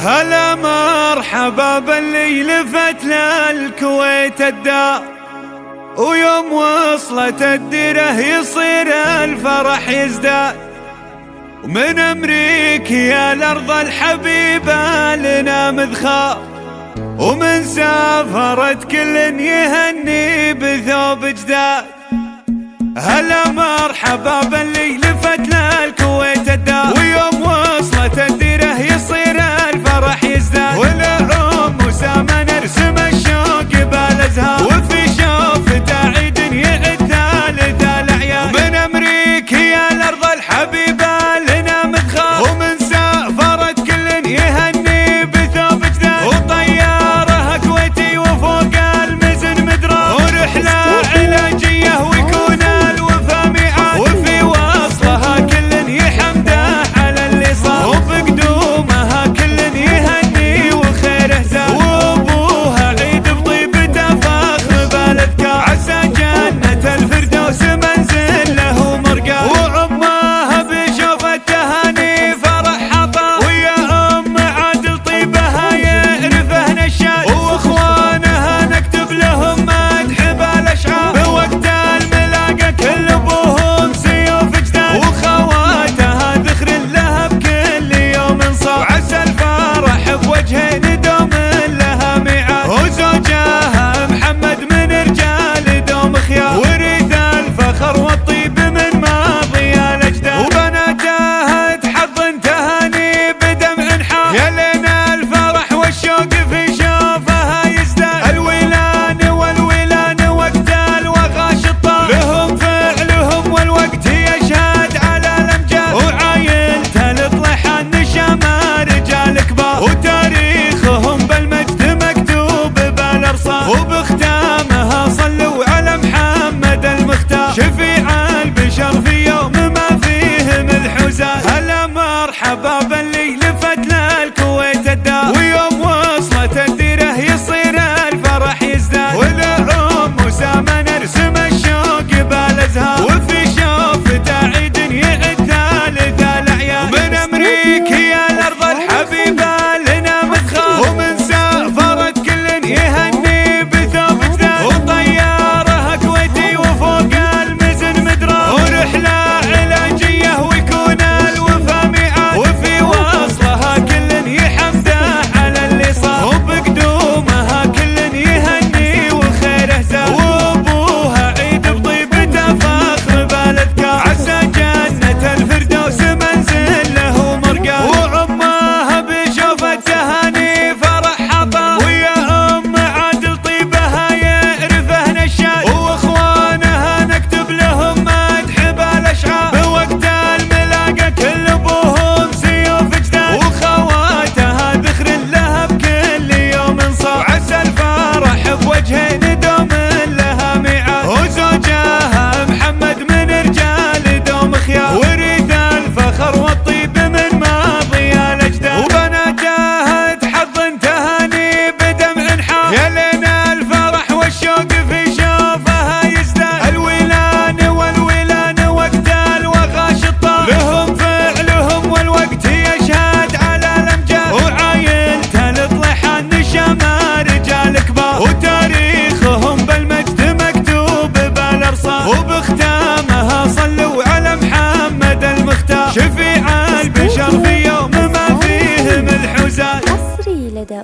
هلا مرحبا باللي لفت للكويت الدار، ويوم وصلت الديره يصير الفرح يزداد. ومن امريكا الارض الحبيبه لنا مذخار، ومن سافرت كل يهني بثوب جداد. هلا مرحبا باللي لفت للكويت الدار، ويوم وصلت الديره يصير الفرح يزداد. والعم وسامة نرسم الشوق بالازهار، وفي شوفته عيد يعد ثالث الاعياد. ومن امريكا الارض الحبيبه لنا مدخار، ومن سافرت كل يهني بثوب جداد. وطياره كويتي وفوق المزن مدرار، ورحله علاجيه ويكون الوفا ميعاد. وفي وصلها كل يحمده على اللي صار، وبقدومها كل يهني وخيره زاد. وابوها عيد بطيبته فخر بالاذكار، عسى جنة الفردوس منزل له مرقى. وعمها بشوف التهاني فرح حطا، ويا ام عادل طيبها يعرفه نشاد. واخوانها نكتب لهم مدح بالاشعار، بوقت الملاقى كل ابوهم سيوف جداد. وخواتها ذخر لها بكل يوم صار، عسى الفرح بوجهين دوم لها ميعاد. وزوجها محمد من رجال دوم خيار، ورث الفخر والطيب من ماضي الاجداد. وبناتها تحضن تهاني بدمع حار، يا لنا الفرح والشوق في شوفها يزداد. الولان والولان وقت الوغى شطار، لهم فعلهم والوقت يشهد على الامجاد. وعايلته لطلحان نشامه رجال كبار، وتاريخهم بالمجد مكتوب بالارصاد. وبختامها صلوا على محمد المختار، شفيع البشر في يوم ما فيه ملح وزاد. هلا مرحبا باللي لفت للكويت الدار، ويوم وصلت الديره يصير الفرح يزداد. والعم وسامة نرسم الشوق بالازهار، وفي شوفته عيد يعد ثالث الاعياد. ومن امريكا الارض الحبيبه لنا مدخار، ومن سافرت كل يهني بثوب جداد. وطياره كويتي وفوق المزن مدرار، ورحله علاجيه ويكون الوفا ميعاد. وفي وصلها كل يحمده على اللي صار، وبقدومها كل يهني وخيره زاد. وابوها عيد بطيبته فخر بالاذكار، عسى جنة الفردوس منزل له مرقى. وعمها بشوف التهاني فرح حطا، ويا ام عادل طيبها يعرفه نشاد. واخوانها نكتب لهم مدح بالاشعار، بوقت الملاقى كل ابوهم سيوف جداد. وخواتها ذخر لها بكل يوم صار، عسى الفرح بوجهين دوم لها ميعاد. وزوجها محمد من رجال دوم خيار، ورث الفخر والطيب من ماضي الاجداد. وبناتها تحضن تهاني بدمع حار، يا لنا الفرح والشوق في شوفها يزداد. الولان والولان وقت الوغى شطار، لهم فعلهم والوقت يشهد على الامجاد. وعايلته لطلحان نشامه رجال كبار، وتاريخهم بالمجد مكتوب بالارصاد. وبختامها صلوا على محمد المختار، شفيع البشر في يوم ما فيه ملح وزاد. حصري لدى